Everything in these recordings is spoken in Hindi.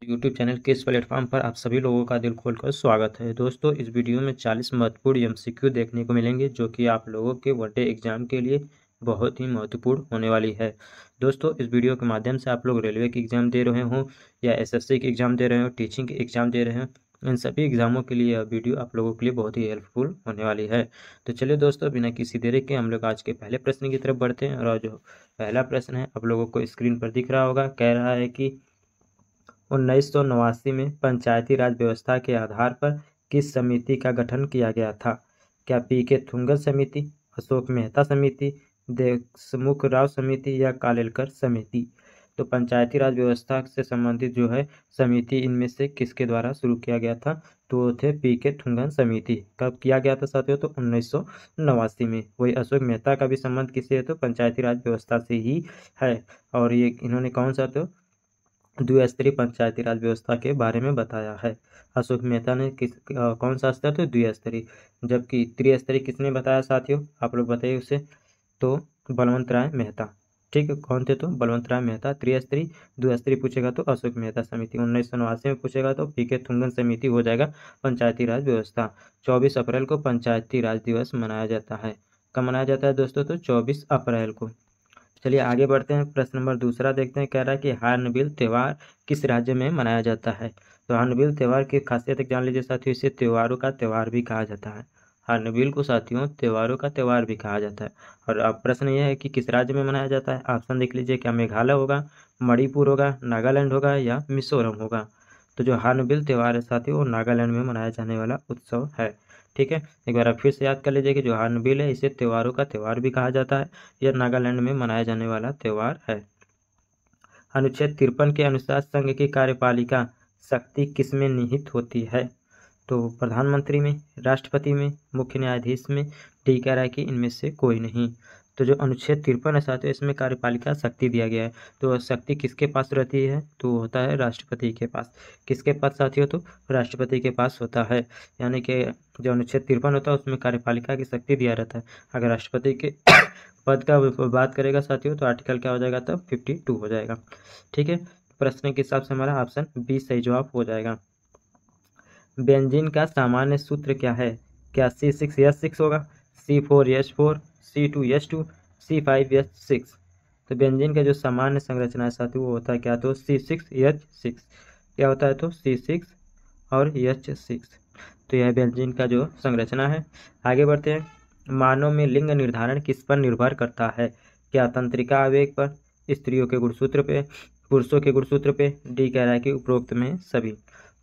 यूट्यूब चैनल के इस प्लेटफॉर्म पर आप सभी लोगों का दिल खोलकर स्वागत है। दोस्तों, इस वीडियो में 40 महत्वपूर्ण एमसीक्यू देखने को मिलेंगे जो कि आप लोगों के वनडे एग्जाम के लिए बहुत ही महत्वपूर्ण होने वाली है। दोस्तों, इस वीडियो के माध्यम से आप लोग रेलवे की एग्ज़ाम दे रहे हो या एसएससी की एग्ज़ाम दे रहे हो, टीचिंग की एग्ज़ाम दे रहे हो, इन सभी एग्ज़ामों के लिए यह वीडियो आप लोगों के लिए बहुत ही हेल्पफुल होने वाली है। तो चलिए दोस्तों, बिना किसी देरी के हम लोग आज के पहले प्रश्न की तरफ बढ़ते हैं। और जो पहला प्रश्न है आप लोगों को स्क्रीन पर दिख रहा होगा, कह रहा है कि 1989 में पंचायती राज व्यवस्था के आधार पर किस समिति का गठन किया गया था? क्या पी.के. थुंगल समिति, अशोक मेहता समिति, देशमुख राव समिति या कालेलकर समिति? तो पंचायती राज व्यवस्था से संबंधित जो है समिति इनमें से किसके द्वारा शुरू किया गया था? तो वो थे पी.के. थुंगल समिति। कब किया गया था साथियों? तो 1989 में। वही अशोक मेहता का भी संबंध किससे है? तो पंचायती राज व्यवस्था से ही है। और ये इन्होंने कौन सा तो द्विस्तरीय पंचायती राज व्यवस्था के बारे में बताया है। अशोक मेहता ने कौन सा स्तर? तो द्विस्तरीय। जबकि त्रिस्तरीय किसने बताया साथियों? आप लोग बताइए उसे। तो बलवंत राय मेहता। ठीक है, कौन थे? तो बलवंत राय मेहता। त्रिस्तरीय। द्विस्तरीय पूछेगा तो अशोक मेहता समिति। 1989 में पूछेगा तो पी.के. थुंगल समिति हो जाएगा पंचायती राज व्यवस्था। 24 अप्रैल को पंचायती राज दिवस मनाया जाता है। कब मनाया जाता है दोस्तों? तो 24 अप्रैल को। चलिए आगे बढ़ते हैं। प्रश्न नंबर दूसरा देखते हैं। कह रहा है कि हार्नबिल त्यौहार किस राज्य में मनाया जाता है? तो हार्नबिल त्यौहार की खासियत जान लीजिए साथियों। इसे त्योहारों का त्यौहार भी कहा जाता है। हार्नबिल को साथियों त्योहारों का त्यौहार भी कहा जाता है। और अब प्रश्न यह है कि किस राज्य में मनाया जाता है? ऑप्शन देख लीजिए। क्या मेघालय होगा, मणिपुर होगा, नागालैंड होगा या मिजोरम होगा? तो जो हार्नबिल त्यौहार है साथियों वो नागालैंड में मनाया जाने वाला उत्सव है। ठीक है, एक बार आप फिर से याद कर लीजिए कि जो हार्नबिल है इसे त्योहारों का त्यौहार भी कहा जाता है। यह नागालैंड में मनाया जाने वाला त्यौहार है। अनुच्छेद 53 के अनुसार संघ की कार्यपालिका शक्ति किसमें निहित होती है? तो प्रधानमंत्री में, राष्ट्रपति में, मुख्य न्यायाधीश में, डी कह रहा है कि इनमें से कोई नहीं। तो जो अनुच्छेद 53 है साथियों इसमें कार्यपालिका शक्ति दिया गया है। तो शक्ति किसके पास रहती है? तो होता है राष्ट्रपति के पास। किसके पास साथियों? तो राष्ट्रपति के पास होता है। यानी कि जो अनुच्छेद 53 होता है उसमें कार्यपालिका की शक्ति दिया रहता है। अगर राष्ट्रपति के पद का बात करेगा साथियों तो आर्टिकल क्या हो जाएगा? तब 52 हो जाएगा। ठीक है, प्रश्न के हिसाब से हमारा ऑप्शन बी सही जवाब हो जाएगा। बेंजीन का सामान्य सूत्र क्या है? क्या C6H6 होगा, C4H4, C2H2, C5H6? तो बेंजीन का जो सामान्य संरचना है साथियों वो होता है क्या? तो C6H6। क्या होता है? तो C6 और H6। तो यह बेंजीन का जो संरचना है। आगे बढ़ते हैं। मानव में लिंग निर्धारण किस पर निर्भर करता है? क्या तंत्रिका आवेग पर, स्त्रियों के गुणसूत्र पे, पुरुषों के गुणसूत्र पे? डी कह रहा है कि उपरोक्त में सभी।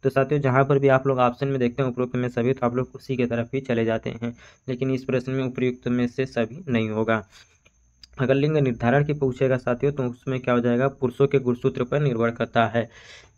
तो साथियों जहाँ पर भी आप लोग ऑप्शन में देखते हैं उपरोक्त में सभी तो आप लोग उसी के तरफ ही चले जाते हैं, लेकिन इस प्रश्न में उपयुक्त में से सभी नहीं होगा। अगर लिंग निर्धारण की पूछेगा साथियों तो उसमें क्या हो जाएगा? पुरुषों के गुणसूत्र पर निर्भर करता है।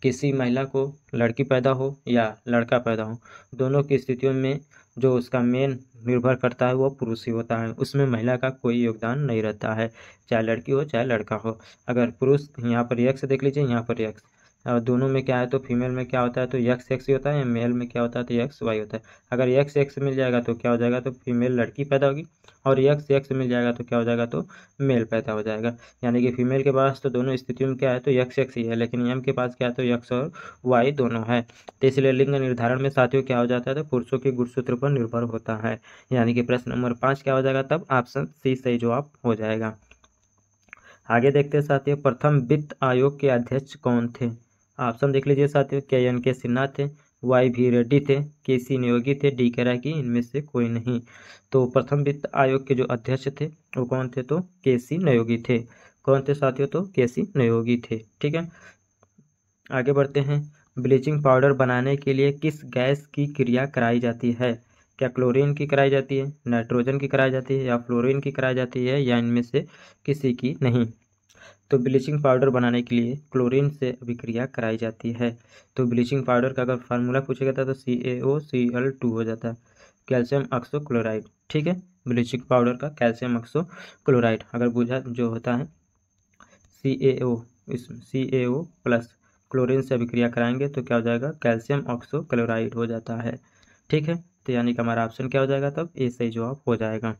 किसी महिला को लड़की पैदा हो या लड़का पैदा हो, दोनों की स्थितियों में जो उसका मेन निर्भर करता है वो पुरुष ही होता है। उसमें महिला का कोई योगदान नहीं रहता है, चाहे लड़की हो चाहे लड़का हो। अगर पुरुष यहाँ पर यक्स देख लीजिए, यहाँ पर यक्स, और दोनों में क्या है? तो फीमेल में क्या होता है? तो यक्स एक्स ही होता है, या मेल में क्या होता है? तो यक्स वाई होता है। अगर यक्स एक्स मिल जाएगा तो क्या हो जाएगा? तो फीमेल लड़की पैदा होगी, और यक्स एक्स मिल जाएगा तो क्या हो जाएगा? तो मेल पैदा हो जाएगा। यानी कि फीमेल के पास तो दोनों स्थितियों में क्या है? तो यक्स एक्स ही है, लेकिन एम के पास क्या है? तो यक्स और वाई दोनों है। तो इसलिए लिंग निर्धारण में साथियों क्या हो जाता है? तो पुरुषों के गुणसूत्र पर निर्भर होता है। यानी कि प्रश्न नंबर 5 क्या हो जाएगा? तब ऑप्शन सी सही जवाब हो जाएगा। आगे देखते हैं साथियों। प्रथम वित्त आयोग के अध्यक्ष कौन थे? ऑप्शन देख लीजिए साथियों। के एन के सिन्हा थे, वाई भी रेड्डी थे, के सी नियोगी थे, डी कह रहा है कि इनमें से कोई नहीं। तो प्रथम वित्त आयोग के जो अध्यक्ष थे वो कौन थे? तो के सी नियोगी थे। कौन थे साथियों? तो के सी नियोगी थे। ठीक है, आगे बढ़ते हैं। ब्लीचिंग पाउडर बनाने के लिए किस गैस की क्रिया कराई जाती है? क्या क्लोरीन की कराई जाती है, नाइट्रोजन की कराई जाती है, या फ्लोरीन की कराई जाती है, या इनमें से किसी की नहीं? तो ब्लीचिंग पाउडर बनाने के लिए क्लोरीन से अभिक्रिया कराई जाती है। तो ब्लीचिंग पाउडर का अगर फार्मूला पूछेगा था तो CaOCl2 हो जाता है, कैल्शियम ऑक्सोक्लोराइड। ठीक है, ब्लीचिंग पाउडर का कैल्शियम ऑक्सोक्लोराइड अगर बुझा जो होता है CaO, इस CaO प्लस क्लोरीन से अभिक्रिया कराएंगे तो क्या हो जाएगा? कैल्शियम ऑक्सोक्लोराइड हो जाता है। ठीक है, तो यानी कि हमारा ऑप्शन क्या हो जाएगा? तब ए सही जवाब हो जाएगा।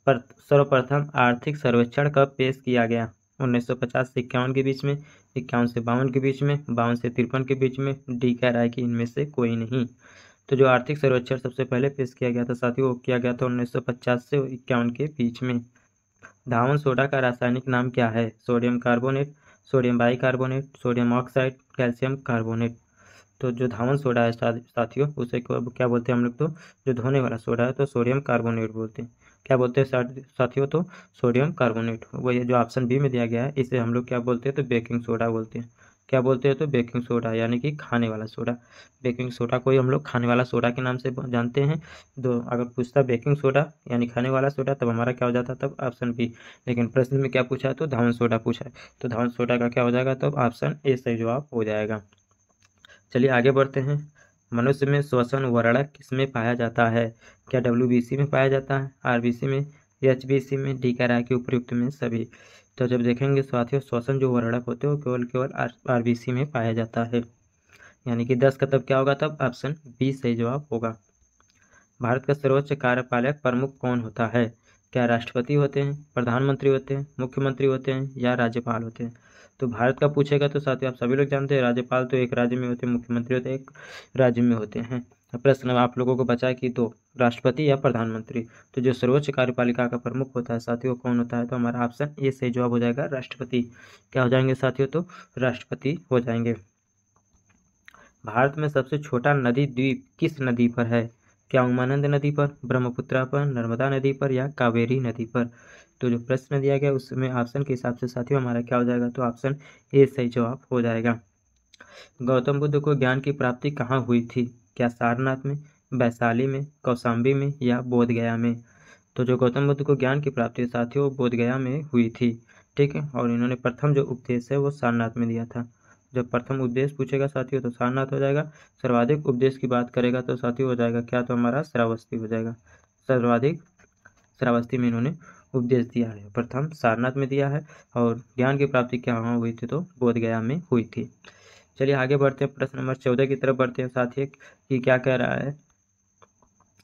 सर्वप्रथम आर्थिक सर्वेक्षण कब पेश किया गया? 1950 से 51 के बीच में, 51 से 52 के बीच में, 52 से 53 के बीच में। डी कह रहा है कि इनमें से कोई नहीं। तो जो आर्थिक सर्वेक्षण सबसे पहले पेश किया गया था साथियों, वो किया गया था 1950 से 51 के बीच में। धावन सोडा का रासायनिक नाम क्या है? Sodium carbonate, sodium bicarbonate, sodium oxide, calcium carbonate. तो जो धावन सोडा है साथियों, उसे क्या बोलते हैं हम लोग? तो जो धोने वाला सोडा है तो सोडियम कार्बोनेट बोलते हैं। क्या बोलते हैं साथियों? तो सोडियम कार्बोनेट। वही जो ऑप्शन बी में दिया गया है, इसे हम लोग क्या बोलते हैं? तो बेकिंग सोडा बोलते हैं। क्या बोलते हैं? तो बेकिंग सोडा, यानी कि खाने वाला सोडा। बेकिंग सोडा को ही हम लोग खाने वाला सोडा के नाम से जानते हैं। तो अगर पूछता बेकिंग सोडा यानी खाने वाला सोडा, तब हमारा क्या हो जाता? तब ऑप्शन बी। लेकिन प्रश्न में क्या पूछा है? तो धावन सोडा पूछा है, तो धावन सोडा का क्या हो जाएगा? तब ऑप्शन ए सही जवाब हो जाएगा। चलिए आगे बढ़ते हैं। मनुष्य में श्वसन वर्णक किसमें पाया जाता है? क्या WBC में पाया जाता है, RBC में, HBC में? डी कह रहा है कि उपयुक्त में सभी। तो जब देखेंगे साथियों, श्वसन जो वर्णक होते हैं वो केवल RBC में पाया जाता है, यानी कि 10 का तब क्या होगा? तब ऑप्शन बी सही जवाब होगा। भारत का सर्वोच्च कार्यपालक प्रमुख कौन होता है? क्या राष्ट्रपति होते हैं, प्रधानमंत्री होते हैं, मुख्यमंत्री होते हैं या राज्यपाल होते हैं? तो भारत का पूछेगा तो साथियों आप सभी लोग जानते हैं, राज्यपाल तो एक राज्य में होते हैं, मुख्यमंत्री होते हैं एक राज्य में होते हैं। प्रश्न आप लोगों को बचा कि दो, राष्ट्रपति या प्रधानमंत्री। तो जो सर्वोच्च कार्यपालिका का प्रमुख होता है साथियों, कौन होता है? तो हमारा ऑप्शन ए सही जवाब हो जाएगा, राष्ट्रपति। क्या हो जाएंगे साथियों? तो राष्ट्रपति हो जाएंगे। भारत में सबसे छोटा नदी द्वीप किस नदी पर है? क्या उमानंद नदी पर, ब्रह्मपुत्रा पर, नर्मदा नदी पर या कावेरी नदी पर? तो जो प्रश्न दिया गया उसमें ऑप्शन के हिसाब से साथियों हमारा क्या हो जाएगा? तो ऑप्शन ए सही जवाब हो जाएगा। गौतम बुद्ध को ज्ञान की प्राप्ति कहाँ हुई थी? क्या सारनाथ में, वैशाली में, कौशाम्बी में या बोधगया में? तो जो गौतम बुद्ध को ज्ञान की प्राप्ति साथियों बोधगया में हुई थी, ठीक है। और इन्होंने प्रथम जो उपदेश है वो सारनाथ में दिया था। जब प्रथम उपदेश पूछेगा साथियों तो सारनाथ हो जाएगा। सर्वाधिक उपदेश की बात करेगा तो साथियों हो जाएगा क्या? तो हमारा श्रावस्ती हो जाएगा। सर्वाधिक श्रावस्ती में इन्होंने उपदेश दिया है, प्रथम सारनाथ में दिया है। और ज्ञान की प्राप्ति कहाँ हुई थी? तो बोधगया में हुई थी। चलिए आगे बढ़ते हैं, प्रश्न नंबर 14 की तरफ बढ़ते हैं साथियों। कि क्या कह रहा है?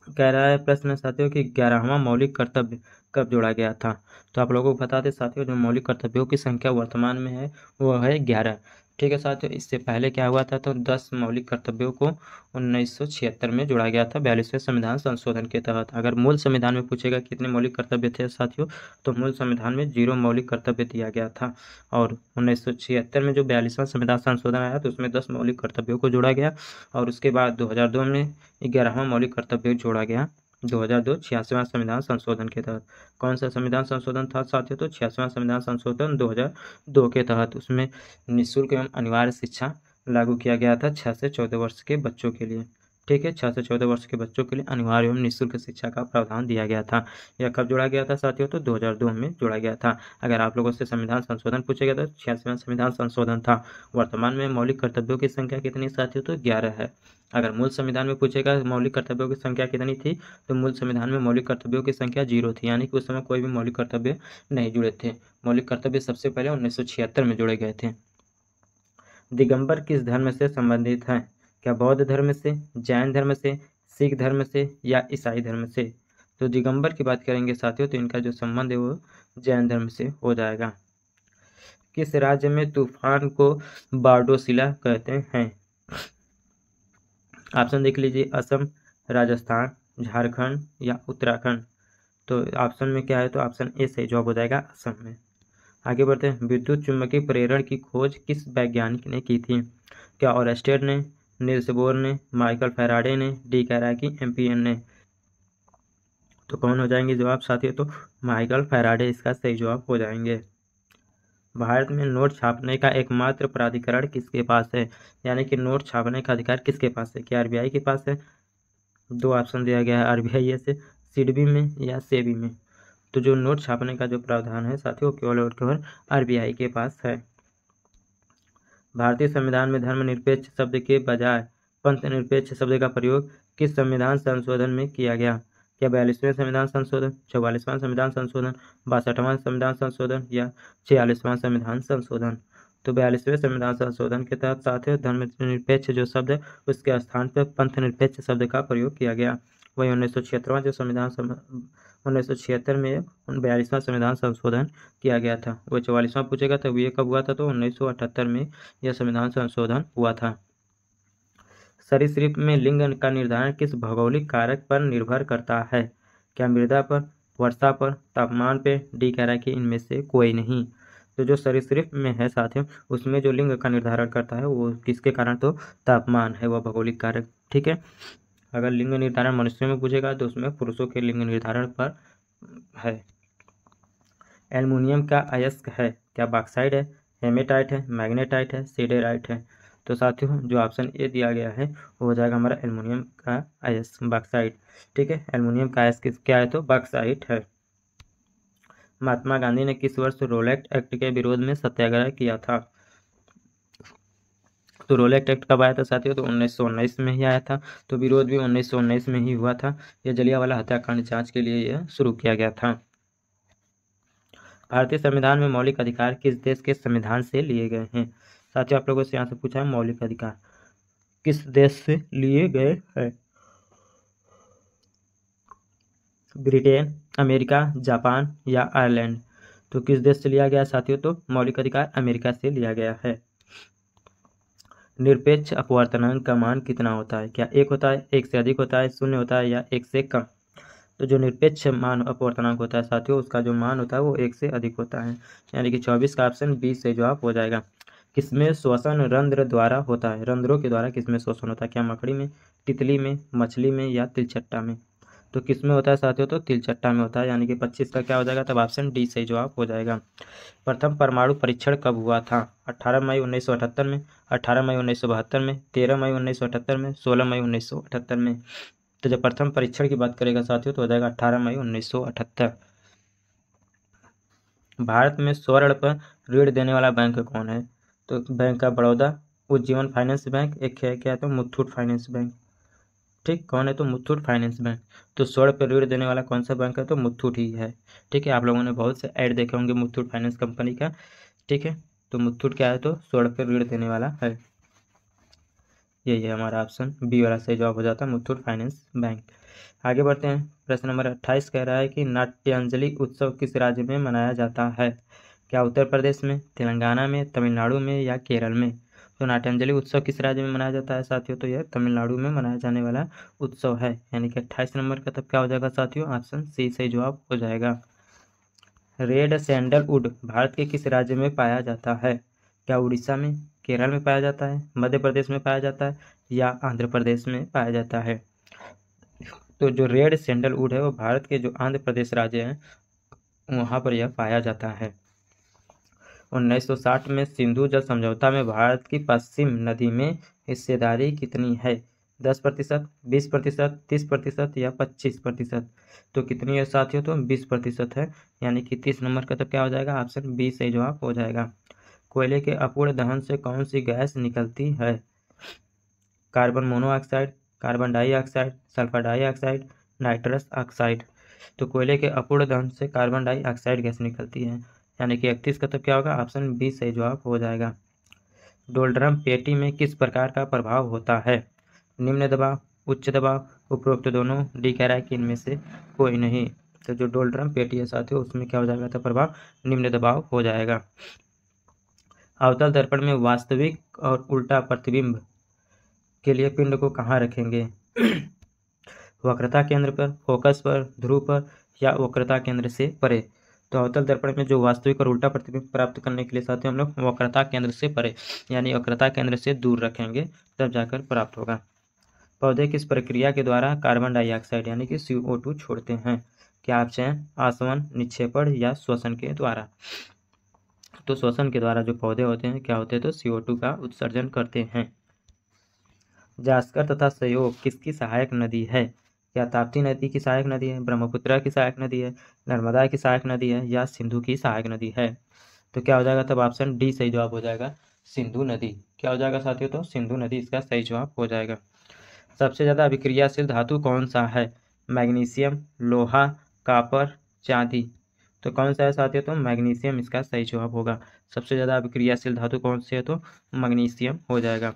कह रहा है प्रश्न साथियों कि 11वां मौलिक कर्तव्य कब जोड़ा गया था? तो आप लोगों को बता दें साथियों, जो मौलिक कर्तव्यों की संख्या वर्तमान में है वो है 11। ठीक है साथियों, इससे पहले क्या हुआ था? तो 10 मौलिक कर्तव्यों को 1976 में जोड़ा गया था 42वें संविधान संशोधन के तहत। अगर मूल संविधान में पूछेगा कितने मौलिक कर्तव्य थे साथियों, तो मूल संविधान में 0 मौलिक कर्तव्य दिया गया था। और 1976 में जो 42वां संविधान संशोधन आया तो उसमें 10 मौलिक कर्तव्यों को जोड़ा गया। और उसके बाद 2002 में 11वां मौलिक कर्तव्य जोड़ा गया 2002 86वां संविधान संशोधन के तहत। कौन सा संविधान संशोधन था साथियों? तो 86वां संविधान संशोधन 2002 के तहत। उसमें निःशुल्क एवं अनिवार्य शिक्षा लागू किया गया था 6 से 14 वर्ष के बच्चों के लिए। ठीक है, 6 से 14 वर्ष के बच्चों के लिए अनिवार्य एवं निःशुल्क शिक्षा का प्रावधान दिया गया था। यह कब जोड़ा गया था साथियों? तो 2002 में जोड़ा गया था। अगर आप लोगों से संविधान संशोधन पूछेगा तो 86वां संविधान संशोधन था। वर्तमान में मौलिक कर्तव्यों की संख्या कितनी साथियों? तो 11 है। अगर मूल संविधान में पूछेगा मौलिक कर्तव्यों की संख्या कितनी थी, तो मूल संविधान में मौलिक कर्तव्यों की संख्या 0 थी, यानी कि उस समय कोई भी मौलिक कर्तव्य नहीं जुड़े थे। मौलिक कर्तव्य सबसे पहले 1976 में जोड़े गए थे। दिगंबर किस धर्म से संबंधित हैं? क्या बौद्ध धर्म से, जैन धर्म से, सिख धर्म से या ईसाई धर्म से? तो दिगंबर की बात करेंगे साथियों तो इनका जो संबंध है वो जैन धर्म से हो जाएगा। किस राज्य में तूफान को बारडोसिला कहते हैं? ऑप्शन देख लीजिए, असम, राजस्थान, झारखंड या उत्तराखंड। तो ऑप्शन में क्या है? तो ऑप्शन ए सही जवाब हो जाएगा, असम में। आगे बढ़ते हैं, विद्युत चुम्बकीय प्रेरण की खोज किस वैज्ञानिक ने की थी? क्या ऑरस्टेड ने, नील्स बोर ने, माइकल फैराडे ने? डी कह रहा है कि एम्पियन ने। तो कौन हो जाएंगे जवाब साथियों? तो माइकल फैराडे इसका सही जवाब हो जाएंगे। भारत में नोट छापने का एकमात्र प्राधिकरण किसके पास है? यानी कि नोट छापने का अधिकार किसके पास है? क्या RBI के पास है? दो ऑप्शन दिया गया है, RBI से, सिडबी में या सेबी में। तो जो नोट छापने का जो प्रावधान है साथियों केवल और केवल RBI के पास है। भारतीय संविधान में धर्मनिरपेक्ष शब्द के बजाय पंथनिरपेक्ष शब्द का प्रयोग किस संविधान संशोधन में किया गया? क्या 42वें संविधान संशोधन, 44वां संविधान संशोधन, 62वां संविधान संशोधन या 46वां संविधान संशोधन? तो 42वें संविधान संशोधन के तहत साथियों धर्मनिरपेक्ष जो शब्द है उसके स्थान पर पंथनिरपेक्ष शब्द का प्रयोग किया गया। वही 1976वां जो संविधान 1976 में 42वां संविधान संशोधन किया गया था। वो 44वां पूछेगा तब ये कब हुआ था, तो 1978 में यह संविधान संशोधन हुआ था। सरीसृप में लिंग का निर्धारण किस भौगोलिक कारक पर निर्भर करता है? क्या मृदा पर, वर्षा पर, तापमान पे? डी कह रहा है कि इनमें से कोई नहीं। तो जो सरीसृप में है साथियों, उसमें जो लिंग का निर्धारण करता है वो किसके कारण, तो तापमान है वह भौगोलिक कारक। ठीक है, अगर लिंग निर्धारण मनुष्यों में पूछेगा तो उसमें पुरुषों के लिंग निर्धारण पर है। एल्युमिनियम का अयस्क है? क्या बॉक्साइड है, हेमेटाइट है, मैग्नेटाइट है, सिडेराइट है? तो साथियों जो ऑप्शन ए दिया गया है वो हो जाएगा हमारा एल्युमिनियम का अयस्क, बॉक्साइड। ठीक है, एल्युमिनियम का अयस्क क्या है, तो बॉक्साइट है। महात्मा गांधी ने किस वर्ष रोलेट एक्ट के विरोध में सत्याग्रह किया था? तो रोलेट एक्ट कब आया था साथियों, तो 1919 में ही आया था। तो विरोध भी 1919 में ही हुआ था। यह जलियांवाला हत्याकांड जांच के लिए यह शुरू किया गया था। भारतीय संविधान में मौलिक अधिकार किस देश के संविधान से लिए गए हैं? साथियों आप लोगों से यहाँ से पूछा है मौलिक अधिकार किस देश से लिए गए हैं? ब्रिटेन, अमेरिका, जापान या आयरलैंड? तो किस देश से लिया गया साथियों, तो मौलिक अधिकार अमेरिका से लिया गया है। निरपेक्ष अपवर्तनांक का मान कितना होता है? क्या 1 होता है, 1 से अधिक होता है, 0 होता है या 1 से कम? तो जो निरपेक्ष मान अपवर्तनांक होता है साथियों, उसका जो मान होता है वो 1 से अधिक होता है, यानी कि 24 का ऑप्शन बी से जवाब हो जाएगा। किसमें श्वसन रंध्र द्वारा होता है? रंध्रों के द्वारा किसमें श्वसन होता है? क्या मकड़ी में, तितली में, मछली में या तिलचट्टा में? तो किसमें होता है साथियों, तो तिलचट्टा में होता है, यानी कि 25 का क्या हो जाएगा, तब ऑप्शन डी सही जवाब हो जाएगा। प्रथम परमाणु परीक्षण कब हुआ था? 18 मई 1978 में, 18 मई 1972 में, 13 मई 1978 में, 16 मई 1978 में? तो जब प्रथम परीक्षण की बात करेगा साथियों तो हो जाएगा 18 मई 1978। भारत में स्वर्ण पर ऋण देने वाला बैंक कौन है? तो bank of Baroda, Ujjivan finance bank, एक है क्या, तो मुथूट फाइनेंस बैंक। ठीक, कौन है, तो मुथूट फाइनेंस बैंक। तो स्वर्ण पर ऋण देने वाला कौन सा बैंक है, तो मुथूट ही है। ठीक है, आप लोगों ने बहुत से ऐड देखे होंगे मुथूट फाइनेंस कंपनी का। ठीक है, तो मुथूट क्या है, तो स्वर्ण पर ऋण देने वाला है। यही है हमारा ऑप्शन बी वाला सही जवाब हो जाता है, मुथूट फाइनेंस बैंक। आगे बढ़ते हैं, प्रश्न नंबर 28 कह रहा है कि नाट्यांजलि उत्सव किस राज्य में मनाया जाता है? क्या उत्तर प्रदेश में, तेलंगाना में, तमिलनाडु में या केरल में? तो नाट्यांजलि उत्सव किस राज्य में मनाया जाता है साथियों, तो यह तमिलनाडु में मनाया जाने वाला उत्सव है, यानी कि 28 नंबर का तब क्या हो जाएगा साथियों, ऑप्शन सी सही जवाब हो जाएगा। रेड सैंडलवुड भारत के किस राज्य में पाया जाता है? क्या उड़ीसा में, केरल में पाया जाता है, मध्य प्रदेश में पाया जाता है या आंध्र प्रदेश में पाया जाता है? तो जो रेड सैंडलवुड है वो भारत के जो आंध्र प्रदेश राज्य है वहाँ पर यह पाया जाता है। 1960 में सिंधु जल समझौता में भारत की पश्चिम नदी में हिस्सेदारी कितनी है? 10%, 20%, 30% या 25%? तो कितनी है साथियों, तो 20% है, यानी कि 30 नंबर का तो क्या हो जाएगा, ऑप्शन बी सही जवाब हो जाएगा। कोयले के अपूर्ण दहन से कौन सी गैस निकलती है? Carbon monoxide, carbon dioxide, sulphur dioxide, nitrous oxide? तो कोयले के अपूर्ण दहन से कार्बन डाइऑक्साइड गैस निकलती है, यानी कि 31 का तो क्या होगा, ऑप्शन बी सही जवाब हो जाएगा। डोलड्रम पेटी में किस प्रकार का प्रभाव होता है? निम्न दबाव, उच्च दबाव, उपरोक्त दोनों? डी कह रहा है कि इनमें से कोई नहीं। तो जो डोलड्रम पेटी है साथियों उसमें क्या हो जाएगा, तो प्रभाव निम्न दबाव हो जाएगा। अवतल दर्पण में वास्तविक और उल्टा प्रतिबिंब के लिए पिंड को कहाँ रखेंगे? वक्रता केंद्र पर, फोकस पर, ध्रुव पर या वक्रता केंद्र से परे? तो अवतल दर्पण में जो वास्तविक और उल्टा प्रतिबिंब प्राप्त करने के लिए साथियों हम लोग वक्रता केंद्र से परे यानी वक्रता केंद्र से दूर रखेंगे, तब जाकर प्राप्त होगा। पौधे किस प्रक्रिया के द्वारा कार्बन डाइऑक्साइड यानी कि CO2 छोड़ते हैं? क्या ऑप्शन, आसवन, निक्षेपण या श्वसन के द्वारा? तो श्वसन के द्वारा जो पौधे होते हैं क्या होते हैं, तो CO2 का उत्सर्जन करते हैं। जास्कर तथा सहयोग किसकी सहायक नदी है? क्या ताप्ती नदी की सहायक नदी है, ब्रह्मपुत्र की सहायक नदी है, नर्मदा की सहायक नदी है या सिंधु की सहायक नदी है? तो क्या हो जाएगा, तब ऑप्शन डी सही जवाब हो जाएगा, सिंधु नदी। क्या हो जाएगा साथियों, तो सिंधु नदी इसका सही जवाब हो जाएगा। सबसे ज़्यादा अभिक्रियाशील धातु कौन सा है? मैग्नीशियम, लोहा, कॉपर, चांदी? तो कौन सा है साथियों, तो मैग्नीशियम इसका सही जवाब होगा। सबसे ज़्यादा अभिक्रियाशील धातु कौन सी है, तो मैग्नीशियम हो जाएगा।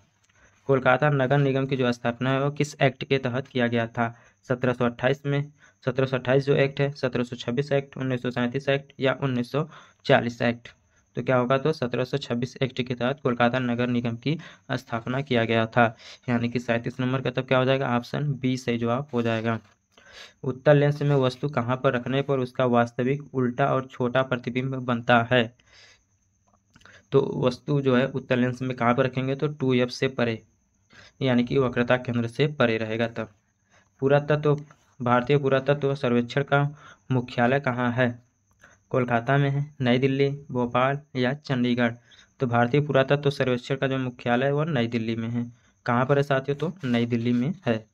कोलकाता नगर निगम की जो स्थापना है वो किस एक्ट के तहत किया गया था? 1728 में, 1728 जो एक्ट है, 1726 एक्ट, 1937 एक्ट या 1940 एक्ट। तो क्या होगा, तो 1726 एक्ट के तहत कोलकाता नगर निगम की स्थापना किया गया था। यानी कि 37 नंबर का तब क्या हो जाएगा, ऑप्शन बी सही जवाब हो जाएगा। उत्तल लेंस में वस्तु कहाँ पर रखने पर उसका वास्तविक उल्टा और छोटा प्रतिबिंब बनता है। तो वस्तु जो है उत्तल लेंस में कहाँ पर रखेंगे, तो 2f से परे, यानी कि वक्रता केंद्र से परे रहेगा तब। पुरातत्व, भारतीय पुरातत्व सर्वेक्षण का मुख्यालय कहाँ है। कोलकाता में है, नई दिल्ली, भोपाल या चंडीगढ़। तो भारतीय पुरातत्व सर्वेक्षण का जो मुख्यालय है वो नई दिल्ली में है। कहाँ पर है साथियों, तो नई दिल्ली में है।